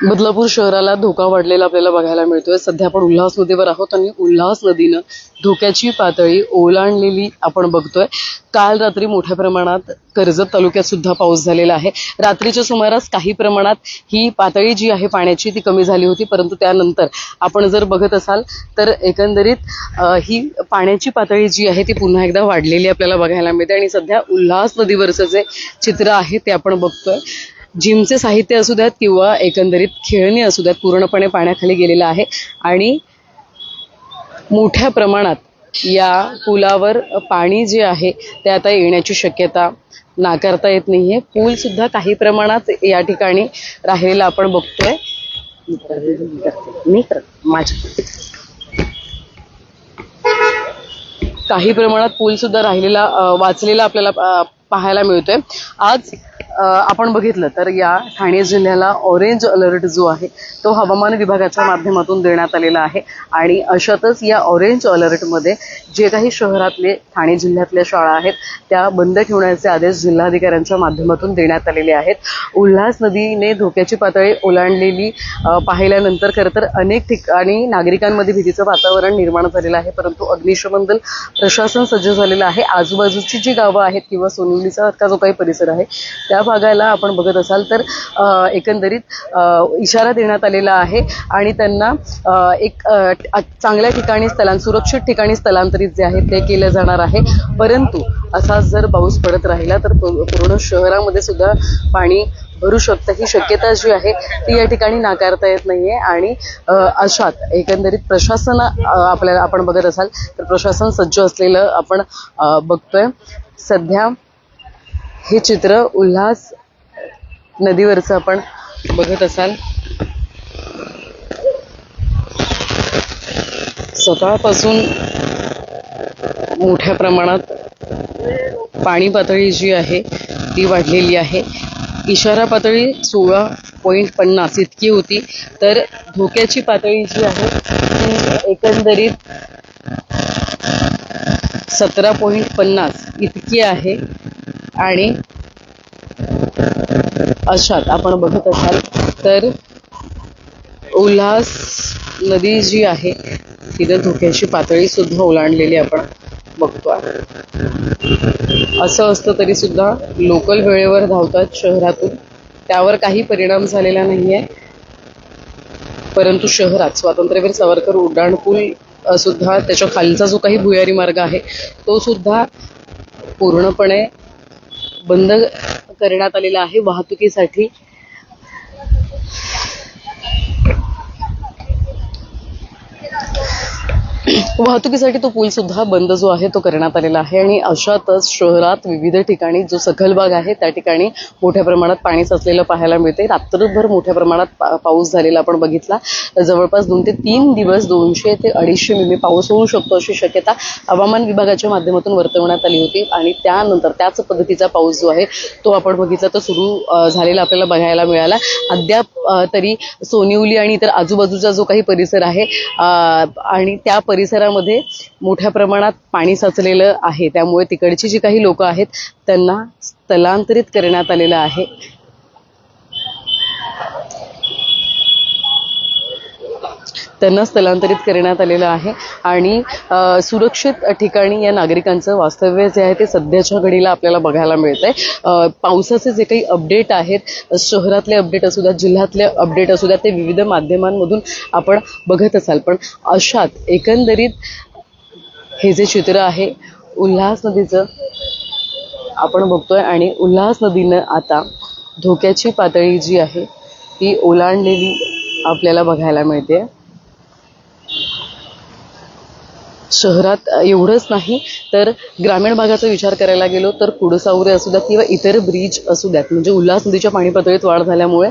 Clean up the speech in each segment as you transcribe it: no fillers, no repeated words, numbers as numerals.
बदलापूर शहराला धोका वाढलेला आपल्याला बघायला मिळतोय। सध्या आपण उल्हास नदीवर आहोत आणि उल्हास नदीनं धोक्याची पातळी ओलांडलेली आपण बघतोय। काल रात्री मोठ्या प्रमाणात कर्जत तालुक्यात सुद्धा पाऊस झालेला आहे। रात्रीच्या सुमारास काही प्रमाणात ही पातळी जी आहे पाण्याची ती कमी झाली होती, परंतु त्यानंतर आपण जर बघत असाल तर एकंदरीत ही पाण्याची पातळी जी आहे ती पुन्हा एकदा वाढलेली आपल्याला बघायला मिळते। आणि सध्या उल्हास नदीवरचं जे चित्र आहे ते आपण बघतोय। जिमचे साहित्य असू द्यात किंवा एकंदरीत खेळणी असू द्यात पूर्णपणे पाण्याखाली गेलेलं आहे आणि मोठ्या प्रमाणात या पुलावर पाणी जे आहे ते आता येण्याची शक्यता नाकारता येत नाहीये। पूल सुद्धा काही प्रमाणात या ठिकाणी राहिलेला आपण बघतोय। काही प्रमाणात पूल सुद्धा राहिलेला वाचलेला आपल्याला पाहायला मिळतोय। आज आपण बघितलं तर या ठाणे जिल्ह्याला ऑरेंज अलर्ट जो आहे तो हवामान विभागाच्या माध्यमातून देण्यात आलेला आहे। आणि अशातच या ऑरेंज अलर्टमध्ये जे काही शहरातले ठाणे जिल्ह्यातल्या शाळा आहेत त्या बंद ठेवण्याचे आदेश जिल्हाधिकाऱ्यांच्या माध्यमातून देण्यात आलेले आहेत। उल्हास नदीने धोक्याची पातळी ओलांडलेली पाहिल्यानंतर खरं तर अनेक ठिकाणी नागरिकांमध्ये भीतीचं वातावरण निर्माण झालेलं आहे, परंतु अग्निशमन दल प्रशासन सज्ज झालेलं आहे। आजूबाजूची जी गावं आहेत किंवा सोनिवलीचा जो काही परिसर आहे त्या भागाला आपण बघत असाल तर एकंदरीत इशारा देण्यात आलेला आहे आणि त्यांना एक चांगल्या ठिकाणी सुरक्षित ठिकाणी स्थलांतरित जे आहे ते केलं जाणार आहे। परंतु असा जर पाऊस पडत राहिला तर पूर्ण शहरामध्ये सुद्धा पाणी भरू शकतं, ही शक्यता जी आहे ती या ठिकाणी नाकारता येत नाहीये। आणि अशात एकंदरीत प्रशासन आपण बघत असाल तर प्रशासन सज्ज असलेलं आपण बघतोय। सध्या हे चित्र उल्हास नदीवरचं आपण बघत असाल। सकाळपासून मोठ्या प्रमाणात पाणी पातळी जी आहे ती वाढलेली आहे। इशारा पातळी 16.50 इतकी होती, तर धोक्याची पातळी जी आहे ती एकंदरीत 17.50 इतकी आहे। आणि अशात आपण बघत असाल तर उल्हास नदी जी आहे तिथं धोक्याची पातळी सुद्धा ओलांडलेली आपण बघतो। असं असतं तरी सुद्धा लोकल वेळेवर धावतात शहरातून, त्यावर काही परिणाम झालेला नाहीये। परंतु शहरात स्वातंत्र्यवीर सावरकर उड्डाणपूल सुद्धा त्याच्या खालचा जो काही भुयारी मार्ग आहे तो सुद्धा पूर्णपणे बंद करण्यात आलेला आहे वाहतुकीसाठी। तो पूल सुद्धा बंद जो आहे तो करण्यात आलेला आहे। आणि अशातच शहरात विविध ठिकाणी जो सखल भाग आहे त्या ठिकाणी मोठ्या प्रमाणात पाणी साचलेलं पाहायला मिळते। रात्रभर मोठ्या प्रमाणात पाऊस झालेला आपण बघितला। जवळपास 2 ते 3 दिवस 200 ते 250 मिमी पाऊस होऊ शकतो अशी शक्यता हवामान विभागाच्या माध्यमातून वर्तवण्यात आली होती। आणि त्यानंतर त्याच पद्धतीचा पाऊस जो आहे तो आपण बघितला तर सुरू झालेला आपल्याला बघायला मिळाला। अद्याप तरी सोनिवली आणि इतर आजूबाजूचा जो काही परिसर आहे आणि त्या परिसरामध्ये मोठ्या प्रमाणात पाणी साचलेलं आहे, त्यामुळे तिकडची जी काही लोक आहेत त्यांना स्थलांतरित करण्यात आलेलं आहे। आणि सुरक्षित ठिकाणी या नागरिकांचं वास्तव्य जे आहे ते सध्याच्या घडीला आपल्याला बघायला मिळतंय। पावसाचे जे काही अपडेट आहेत, शहरातले अपडेट असू द्यात, जिल्ह्यातले अपडेट असू द्यात, ते विविध माध्यमांमधून आपण बघत असाल। पण अशात एकंदरीत हे जे चित्र आहे उल्हास नदीचं आपण बघतोय आणि उल्हास नदीनं आता धोक्याची पातळी जी आहे ती ओलांडलेली आपल्याला बघायला मिळते। शहरात एवढंच नाही तर ग्रामीण भागाचा विचार करायला गेलो तर कुडसावरे असू द्यात किंवा इतर ब्रिज असू द्यात, म्हणजे उल्हास नदीच्या पाणी पातळीत वाढ झाल्यामुळे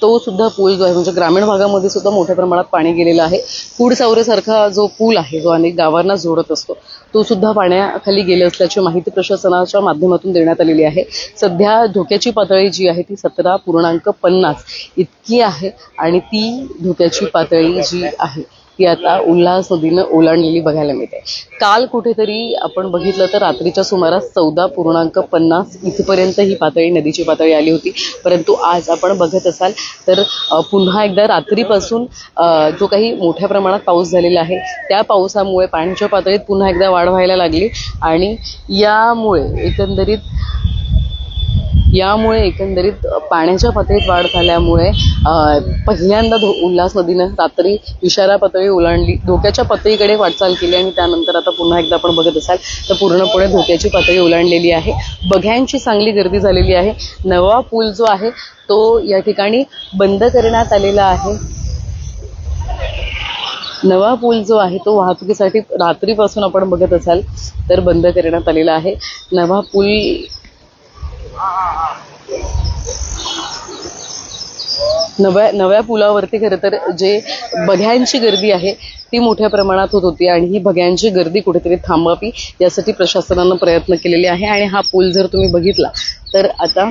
तो सुद्धा पूल जो आहे म्हणजे ग्रामीण भागामध्ये सुद्धा मोठ्या प्रमाणात पाणी गेलेलं आहे। कुडसावरेसारखा जो पूल आहे जो अनेक गावांना जोडत असतो तो सुद्धा पाण्याखाली गेले असल्याची माहिती प्रशासनाच्या माध्यमातून देण्यात आलेली आहे। सध्या धोक्याची पातळी जी आहे ती 17.50 इतकी आहे आणि ती धोक्याची पातळी जी आहे ती आता उल्हास नदीनं ओलांडलेली बघायला मिळते. काल कुठेतरी आपण बघितलं तर रात्रीच्या सुमारास 14.50 इथपर्यंत ही पातळी, नदीची पातळी आली होती. परंतु आज आपण बघत असाल तर पुन्हा एकदा रात्रीपासून जो काही मोठ्या प्रमाणात पाऊस झालेला आहे त्या पावसामुळे पाण्याच्या पातळीत पुन्हा एकदा वाढ व्हायला लागली आणि यामुळे एकंदरीत पाण्याच्या पातळीत वाढ झाल्यामुळे पहिल्यांदा उल्हास नदीनं रात्री इशारा पातळी ओलांडली, धोक्याच्या पातळीकडे वाटचाल केली आणि त्यानंतर आता पुन्हा एकदा आपण बघत असाल तर पूर्णपणे धोक्याची पातळी ओलांडलेली आहे. बघ्यांची चांगली गर्दी झालेली आहे. नवा पूल जो आहे तो या ठिकाणी बंद करण्यात आलेला आहे. नवा पूल जो आहे तो वाहतुकीसाठी रात्रीपासून आपण बघत असाल तर बंद करण्यात आलेला आहे. नव्या पुलावरती खरं तर जे बघ्यांची गर्दी आहे ती मोठ्या प्रमाणात होत होती आणि ही बघ्यांची गर्दी कुठेतरी थांबावी यासाठी प्रशासनानं प्रयत्न केलेले आहे. आणि हा पूल जर तुम्ही बघितला तर आता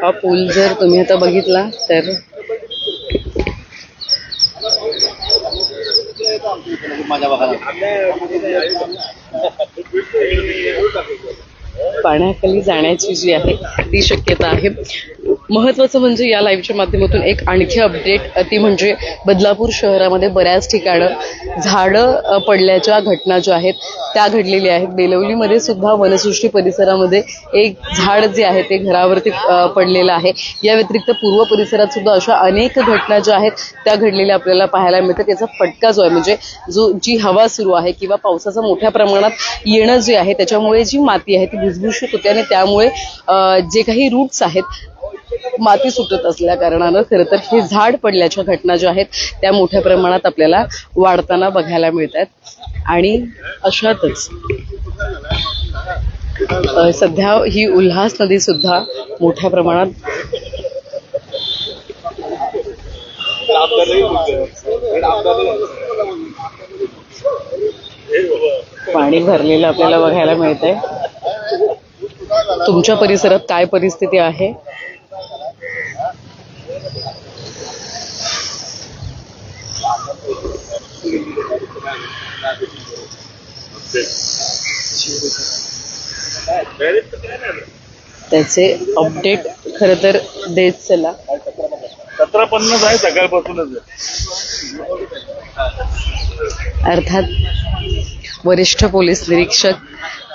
हा पूल जर तुम्ही आता बघितला तर पाण्याखाली जाण्याची जी आहे ती शक्यता आहे. महत्त्वाचं म्हणजे या लाईव्हच्या माध्यमातून एक आणखी अपडेट, ती म्हणजे बदलापूर शहरामध्ये बऱ्याच ठिकाणं झाडं पडल्याच्या घटना ज्या आहेत त्या घडलेल्या आहेत. बेलवलीमध्ये सुद्धा वनसृष्टी परिसरामध्ये एक झाड जे आहे ते घरावरती पडलेलं आहे. या व्यतिरिक्त पूर्व परिसरात सुद्धा अशा अनेक घटना ज्या आहेत त्या घडलेल्या आपल्याला पाहायला मिळतात. त्याचा फटका जो आहे म्हणजे जी हवा सुरू आहे किंवा पावसाचं मोठ्या प्रमाणात येणं जे आहे त्याच्यामुळे जी माती आहे ती भुसभुशीत होते आणि त्यामुळे जे काही रूट्स आहेत माती सुटत असल्या कारणानं खरं तर हे झाड पडल्याच्या घटना ज्या आहेत त्या मोठ्या प्रमाणात आपल्याला वाढताना बघायला मिळतात. आणि अशातच सध्या ही उल्हास नदी सुद्धा मोठ्या प्रमाणात पाणी भरलेलं आपल्याला बघायला मिळतंय. तुमच्या परिसरात काय परिस्थिती आहे? त्याचे अपडेट खरं तर देत चला. 17:50 आहे सकाळपासूनच. अर्थात वरिष्ठ पोलीस निरीक्षक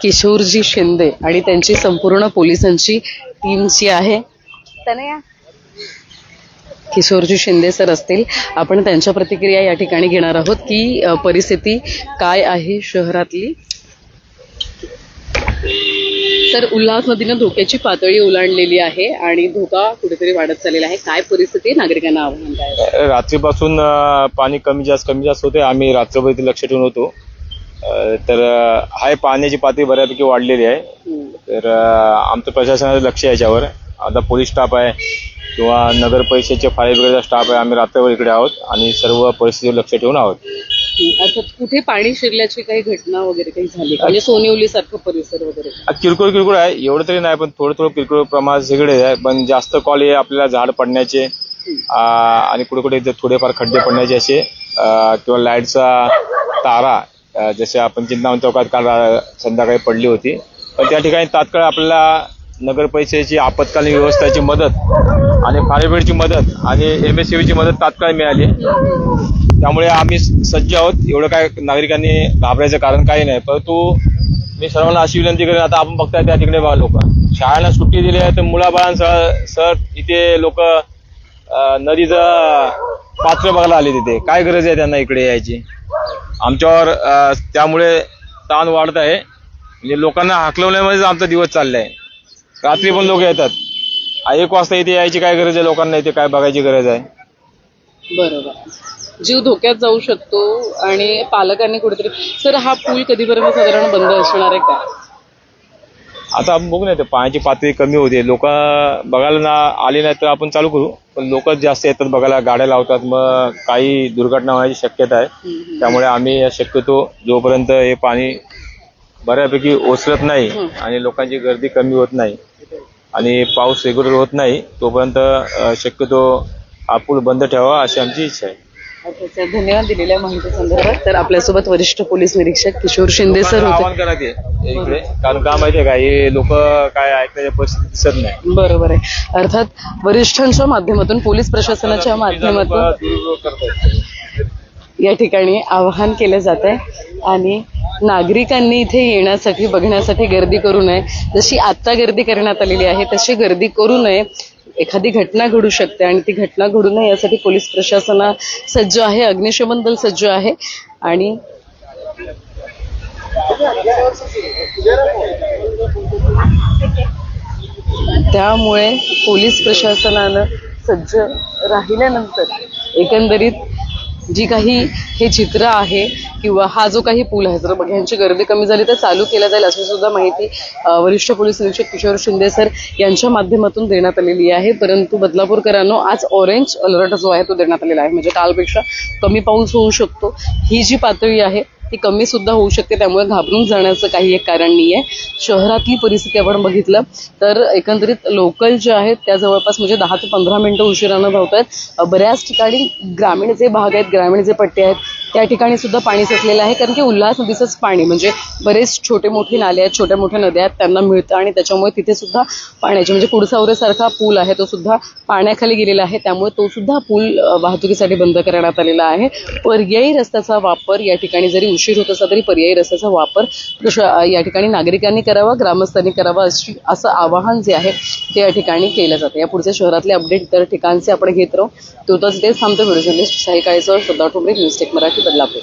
किशोरजी शिंदे आणि त्यांची संपूर्ण पोलिसांची टीम जी आहे, किशोरजी शिंदे सर असतील, आपण त्यांच्या प्रतिक्रिया या ठिकाणी घेणार आहोत की परिस्थिती काय आहे शहरातली. तर उल्हास नदीनं धोक्याची पातळी ओलांडलेली आहे आणि धोका कुठेतरी वाढत चाललेला आहे. काय परिस्थिती, नागरिकांना आव्हान काय? रात्रीपासून पाणी कमी जास्त होते. आम्ही रात्रभर इथे लक्ष ठेवून होतो. तर हाय पाण्याची पातळी बऱ्यापैकी वाढलेली आहे. तर आमचं प्रशासनाचं लक्ष आहे याच्यावर. आता पोलीस स्टाफ आहे किंवा नगर परिषदेचे फायर ब्रिगेडचा स्टाफ आहे. आम्ही रात्रभर इकडे आहोत आणि सर्व परिस्थितीवर लक्ष ठेवून आहोत. अर्थात कुठे पाणी शिरल्याची काही घटना वगैरे काही झाली म्हणजे सोनिवली सारखं परिसर वगैरे? किरकोळ आहे, एवढं तरी नाही, पण थोडं किरकोळ प्रमाणात सगळे आहे. पण जास्त कॉल हे आपल्याला झाड पडण्याचे आणि कुठे थोडेफार खड्डे पडण्याचे असे किंवा लाईटचा तारा जसे आपण चिंतामणी चौकात काल संध्याकाळी पडली होती. पण त्या ठिकाणी तात्काळ आपल्याला नगर परिषदेची आपत्कालीन व्यवस्थेची मदत आणि फायर ब्रिगेडची मदत आणि MSCBची मदत तात्काळ मिळाली. त्यामुळे आम्ही सज्ज आहोत. एवढं काय नागरिकांनी घाबरायचं कारण काही नाही. परंतु मी सर्वांना अशी विनंती करेन, आता आपण बघताय त्या तिकडे बघा लोक शाळांना सुट्टी दिली आहे तर मुलाबाळांसह इथे लोक नदीचं पात्र बघायला आले. तिथे काय गरज आहे त्यांना इकडे यायची? आमच्यावर त्यामुळे ताण वाढत आहे. म्हणजे लोकांना हाकलवण्यामध्येच आमचा दिवस चाललाय. रात्री पण लोक येतात. 1 वाजता इथे यायची काय गरज आहे? लोकांना इथे काय बघायची गरज आहे? बरोबर, जीव धोक्यात जाऊ शकतो. आणि पालकांनी कुठेतरी, सर हा पूल कधीपर्यंत साधारण बंद असणार आहे का? आता आपण बघू ना ते पाण्याची पातळी कमी होते, लोक बघायला ना आले नाही तर आपण चालू करू, पण लोक जास्त येतात बघायला, गाड्या लावतात, मग काही दुर्घटना होण्याची शक्यता आहे. त्यामुळे आम्ही शक्यतो जोपर्यंत हे पाणी बऱ्यापैकी ओसरत नाही आणि लोकांची गर्दी कमी होत नाही आणि पाऊस रेग्युलर होत नाही तोपर्यंत शक्यतो हा पूल बंद ठेवावा अशी आमची इच्छा आहे. ओके सर, धन्यवाद दिलेल्या माहिती संदर्भात. तर आपल्यासोबत वरिष्ठ पोलीस निरीक्षक किशोर शिंदे सर होते. आवाहन करा ते इकडे, कारण का माहितीये का, हे लोक काय ऐकण्याच्या परिस्थिती दिसत नाही. बरोबर आहे. अर्थात वरिष्ठांच्या माध्यमातून, पोलीस प्रशासनाच्या माध्यमातून या ठिकाणी आवाहन केलं जात आहे आणि नागरिकांनी इथे येण्यासाठी, बघण्यासाठी गर्दी करू नये. जशी आत्ता गर्दी करण्यात आलेली आहे तशी गर्दी करू नये. एखादी घटना घडू शकते आणि ती घटना घडू नये यासाठी पोलीस प्रशासन सज्ज आहे, अग्निशमन दल सज्ज आहे आणि त्यामुळे पोलीस प्रशासनानं सज्ज राहिल्यानंतर एकंदरीत जी काही हे चित्र आहे किंवा हा जो काही पूल आहे, जर ह्यांची गर्दी कमी झाली तर चालू केला जाईल अशी सुद्धा माहिती वरिष्ठ पोलीस निरीक्षक किशोर शिंदे सर यांच्या माध्यमातून देण्यात आलेली आहे. परंतु बदलापूरकरांनो, आज ऑरेंज अलर्ट जो आहे तो देण्यात आलेला आहे, म्हणजे कालपेक्षा कमी पाऊस होऊ शकतो. ही जी पातळी आहे ती कमी सुद्धा होऊ शकते, त्यामुळे घाबरून जाण्याचं काही एक कारण नाही आहे. शहरातली परिस्थिती आपण बघितलं तर एकंदरीत लोकल जे आहेत त्या जवळपास म्हणजे 10 ते 15 मिनिटं उशिरानं धावत आहेत. बऱ्याच ठिकाणी ग्रामीण जे भाग आहेत, ग्रामीण जे पट्टे आहेत त्या ठिकाणी सुद्धा पाणी साचलेलं आहे, कारण की उल्हास नदीचंच पाणी म्हणजे बरेच छोटे मोठे नाले आहेत, छोट्या मोठ्या नद्या आहेत त्यांना मिळतं आणि त्याच्यामुळे तिथे सुद्धा पाण्याचे म्हणजे कुडसावरेसारखा पूल आहे तो सुद्धा पाण्याखाली गेलेला आहे. त्यामुळे तो सुद्धा पूल वाहतुकीसाठी बंद करण्यात आलेला आहे. पर्यायी रस्त्याचा वापर या ठिकाणी जरी उशीर होत असला तरी पर्यायी रस्त्याचा वापर या ठिकाणी नागरिकांनी करावा, ग्रामस्थांनी करावा असं आवाहन जे आहे ते या ठिकाणी केलं जातं. या पुढचे शहरातले अपडेट इतर ठिकाणचे आपण घेत राहू. तो तेच थांबतो. व्हिडिओ जर्नलिस्ट साई काळेसह श्रद्धा ठोंबरे, न्यूज टेक मराठी, बदलापूर.